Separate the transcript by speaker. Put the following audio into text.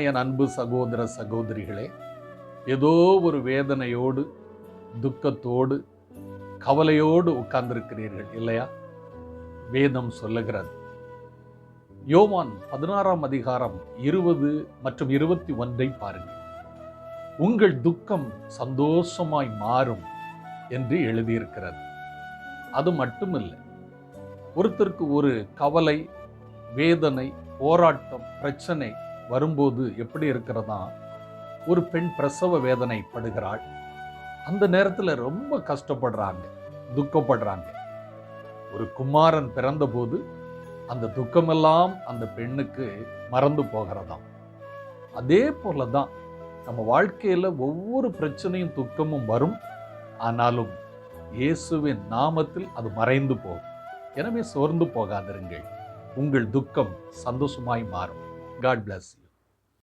Speaker 1: என் அன்பு சகோதர சகோதரிகளே, ஏதோ ஒரு வேதனையோடு, துக்கத்தோடு, கவலையோடு உட்கார்ந்திருக்கிறீர்கள் இல்லையா? வேதம் சொல்லுகிறது. யோவான் 16ஆம் அதிகாரம் 20 மற்றும் 21 பாருங்கள். உங்கள் துக்கம் சந்தோஷமாய் மாறும் என்று எழுதியிருக்கிறது. அது மட்டுமில்லை, ஒருத்தருக்கு ஒரு கவலை, வேதனை, போராட்டம், பிரச்சனை வரும்போது எப்படி இருக்கிறதா, ஒரு பெண் பிரசவ வேதனை படுகிறாள். அந்த நேரத்தில் ரொம்ப கஷ்டப்படுறாங்க, துக்கப்படுறாங்க. ஒரு குமாரன் பிறந்தபோது அந்த துக்கமெல்லாம் அந்த பெண்ணுக்கு மறந்து போகிறதாம். அதே போலதான் நம்ம வாழ்க்கையில ஒவ்வொரு பிரச்சனையும் துக்கமும் வரும். ஆனாலும் இயேசுவின் நாமத்தில் அது மறைந்து போகும். எனவே சோர்ந்து போகாதிருங்கள். உங்கள் துக்கம் சந்தோஷமாய் மாறும். God plus.